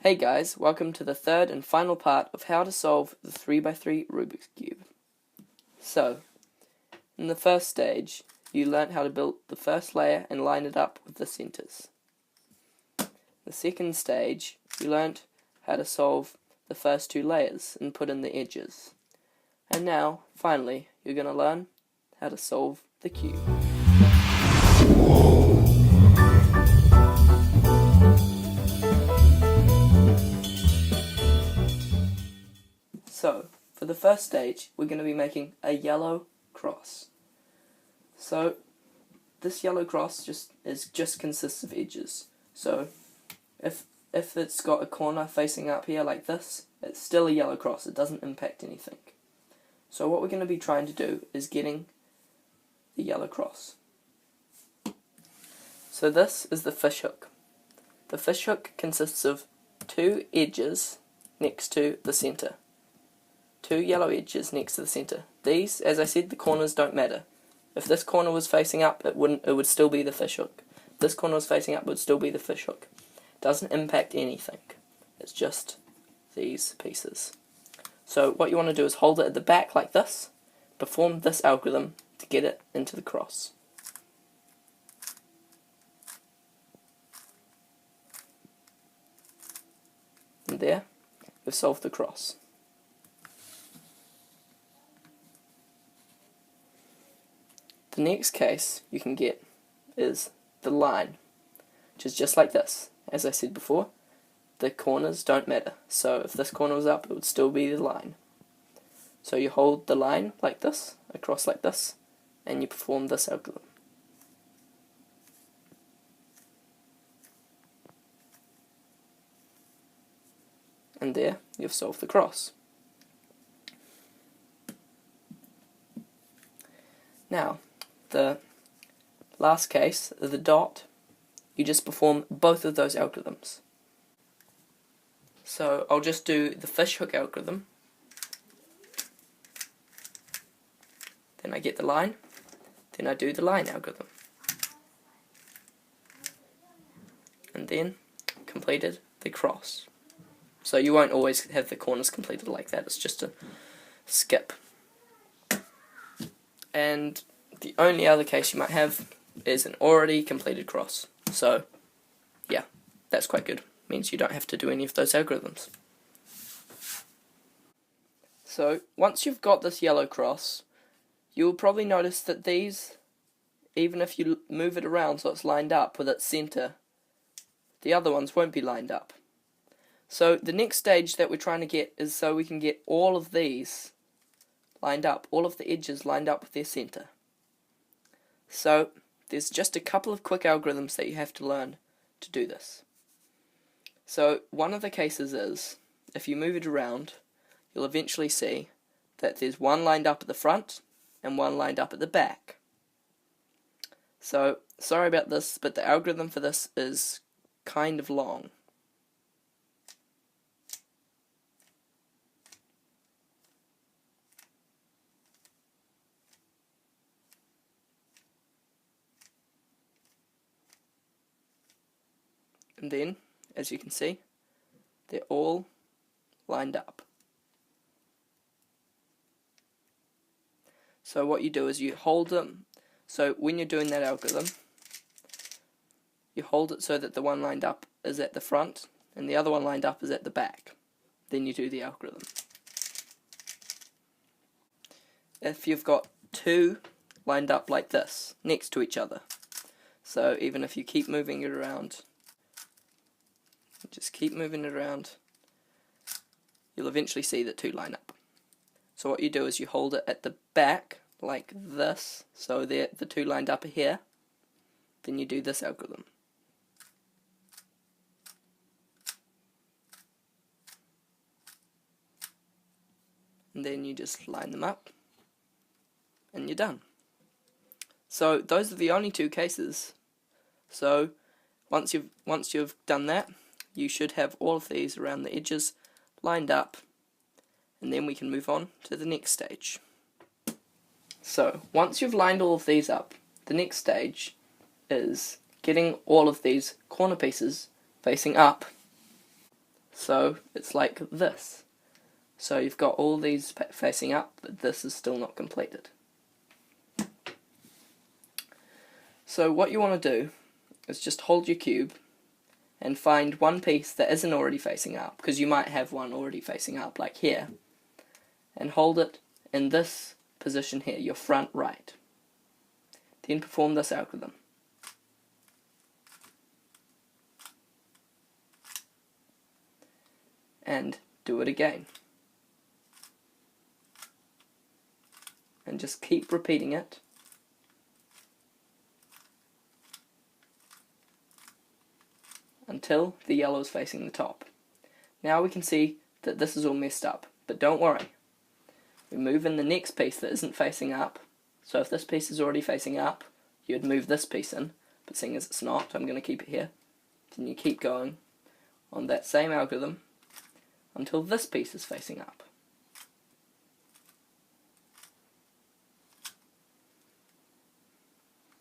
Hey guys, welcome to the third and final part of how to solve the 3x3 Rubik's Cube. So, in the first stage, you learnt how to build the first layer and line it up with the centers. The second stage, you learnt how to solve the first two layers and put in the edges. And now, finally, you're going to learn how to solve the cube. So, for the first stage, we're going to be making a yellow cross. So, this yellow cross just consists of edges. So, if it's got a corner facing up here like this, it's still a yellow cross. It doesn't impact anything. So what we're going to be trying to do is getting the yellow cross. So this is the fish hook. The fish hook consists of two edges next to the center. Two yellow edges next to the center. These, as I said, the corners don't matter. If this corner was facing up, it would still be the fish hook. If this corner was facing up, it would still be the fish hook. It doesn't impact anything. It's just these pieces. So what you want to do is hold it at the back like this, perform this algorithm to get it into the cross. And there, we've solved the cross. The next case you can get is the line, which is just like this. As I said before, the corners don't matter. So if this corner was up, it would still be the line. So you hold the line like this, across like this, and you perform this algorithm. And there, you've solved the cross. Now, the last case, the dot, you just perform both of those algorithms. So I'll just do the fish hook algorithm, then I get the line, then I do the line algorithm, and then completed the cross. So you won't always have the corners completed like that, it's just a skip. And the only other case you might have is an already completed cross. So, yeah, that's quite good. Means you don't have to do any of those algorithms. So, once you've got this yellow cross, you'll probably notice that these, even if you move it around so it's lined up with its center, the other ones won't be lined up. So, the next stage that we're trying to get is so we can get all of these lined up, all of the edges lined up with their center. So, there's just a couple of quick algorithms that you have to learn to do this. So, one of the cases is, if you move it around, you'll eventually see that there's one lined up at the front and one lined up at the back. So, sorry about this, but the algorithm for this is kind of long. And then, as you can see, they're all lined up. So what you do is you hold them, so when you're doing that algorithm, you hold it so that the one lined up is at the front and the other one lined up is at the back. Then you do the algorithm. If you've got two lined up like this, next to each other, so even if you keep moving it around, just keep moving it around, you'll eventually see that two line up. So what you do is you hold it at the back like this, so the two lined up are here, then you do this algorithm. And then you just line them up, and you're done. So those are the only two cases. So once you've done that, you should have all of these around the edges lined up, and then we can move on to the next stage. So, once you've lined all of these up, the next stage is getting all of these corner pieces facing up So it's like this. So you've got all these facing up, but this is still not completed. So what you want to do is just hold your cube and find one piece that isn't already facing up, because you might have one already facing up, like here, and hold it in this position here, your front right. Then perform this algorithm. And do it again. And just keep repeating it until the yellow is facing the top. Now we can see that this is all messed up, but don't worry. We move in the next piece that isn't facing up. So if this piece is already facing up, you'd move this piece in, but seeing as it's not, I'm going to keep it here. Then you keep going on that same algorithm until this piece is facing up.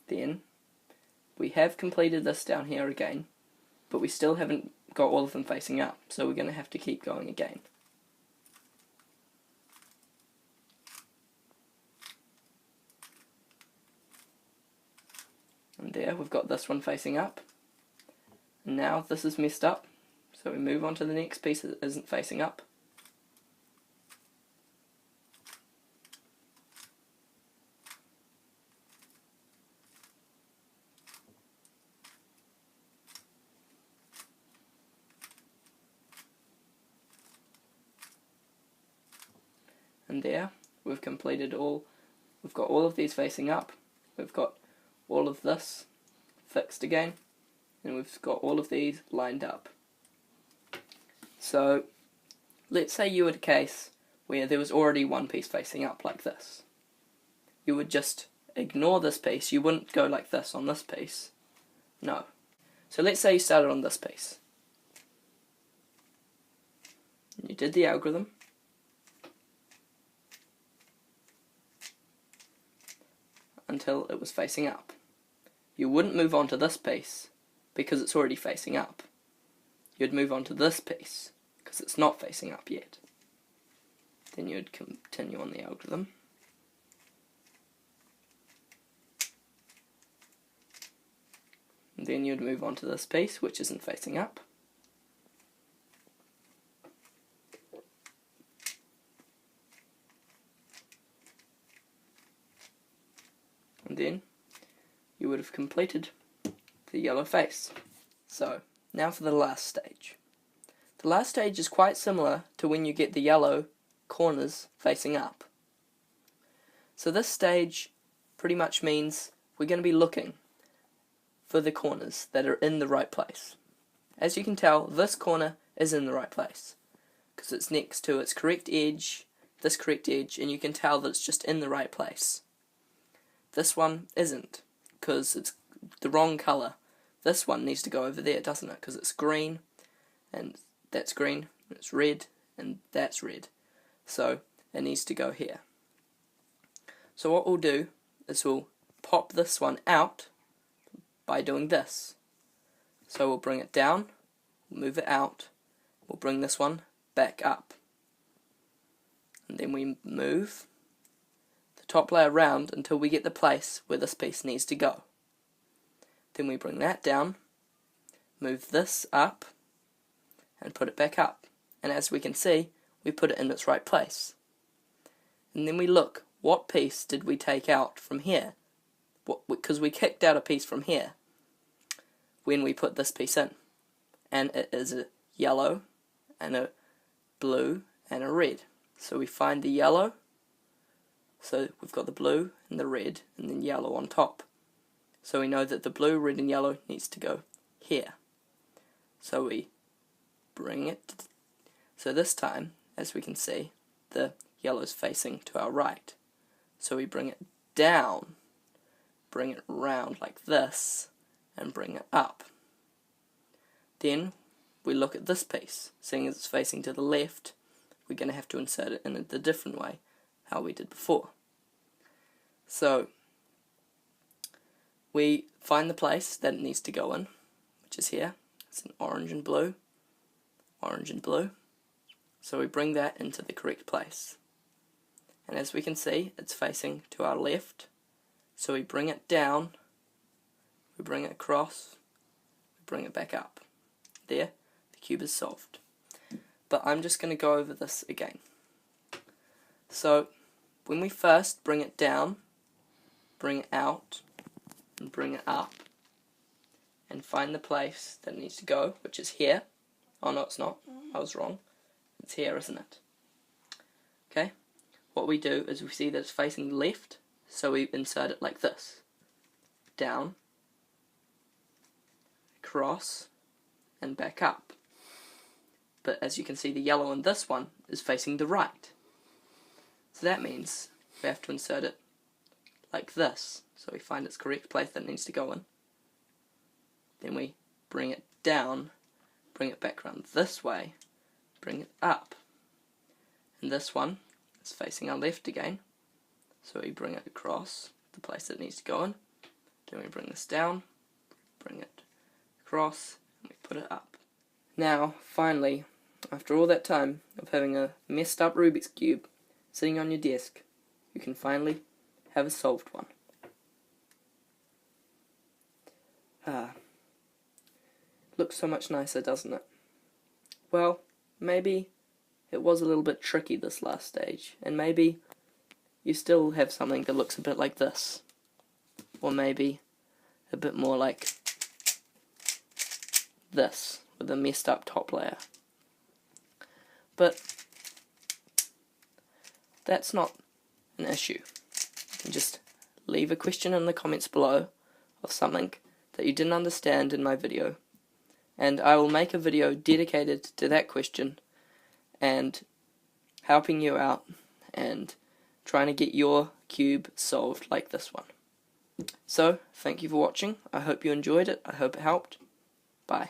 Then we have completed this down here again, but we still haven't got all of them facing up, so we're going to have to keep going again. And there, we've got this one facing up. And now this is messed up, so we move on to the next piece that isn't facing up. And there, we've completed all, we've got all of these facing up, we've got all of this fixed again, and we've got all of these lined up. So, let's say you had a case where there was already one piece facing up like this. You would just ignore this piece, you wouldn't go like this on this piece. No. So let's say you started on this piece. You did the algorithm. Until it was facing up. You wouldn't move on to this piece because it's already facing up. You'd move on to this piece because it's not facing up yet. Then you'd continue on the algorithm. And then you'd move on to this piece which isn't facing up. And then you would have completed the yellow face. So, now for the last stage. The last stage is quite similar to when you get the yellow corners facing up. So this stage pretty much means we're going to be looking for the corners that are in the right place. As you can tell, this corner is in the right place because it's next to its correct edge, this correct edge, and you can tell that it's just in the right place. This one isn't, because it's the wrong colour. This one needs to go over there, doesn't it? Because it's green, and that's green, and it's red, and that's red. So, it needs to go here. So what we'll do is we'll pop this one out by doing this. So we'll bring it down, move it out, we'll bring this one back up. And then we move top layer round until we get the place where this piece needs to go. Then we bring that down, move this up, and put it back up. And as we can see, we put it in its right place. And then we look, what piece did we take out from here? Because we kicked out a piece from here when we put this piece in. And it is a yellow, and a blue, and a red. So we find the yellow. So we've got the blue and the red and then yellow on top. So we know that the blue, red and yellow needs to go here. So we bring it. So this time, as we can see, the yellow is facing to our right. So we bring it down, bring it round like this, and bring it up. Then we look at this piece. Seeing as it's facing to the left, we're going to have to insert it in a different way, how we did before. So we find the place that it needs to go in, which is here. It's in orange and blue. orange and blue. So we bring that into the correct place. And as we can see, it's facing to our left. So we bring it down, we bring it across, we bring it back up. There, the cube is solved. But I'm just going to go over this again. So when we first bring it down, bring it out, and bring it up, and find the place that it needs to go, which is here. Oh no, it's not. I was wrong. It's here, isn't it? Okay. What we do is we see that it's facing left, so we insert it like this. Down, across, and back up. But as you can see, the yellow in this one is facing the right. So that means we have to insert it like this. So we find its correct place that it needs to go in. Then we bring it down, bring it back around this way, bring it up. And this one is facing our left again. So we bring it across the place that it needs to go in. Then we bring this down, bring it across, and we put it up. Now, finally, after all that time of having a messed up Rubik's Cube sitting on your desk, you can finally have a solved one. Looks so much nicer, doesn't it? Well, maybe it was a little bit tricky this last stage, and maybe you still have something that looks a bit like this, or maybe a bit more like this, with a messed up top layer. But that's not an issue. You can just leave a question in the comments below of something that you didn't understand in my video, and I will make a video dedicated to that question and helping you out and trying to get your cube solved like this one. So, thank you for watching. I hope you enjoyed it. I hope it helped. Bye.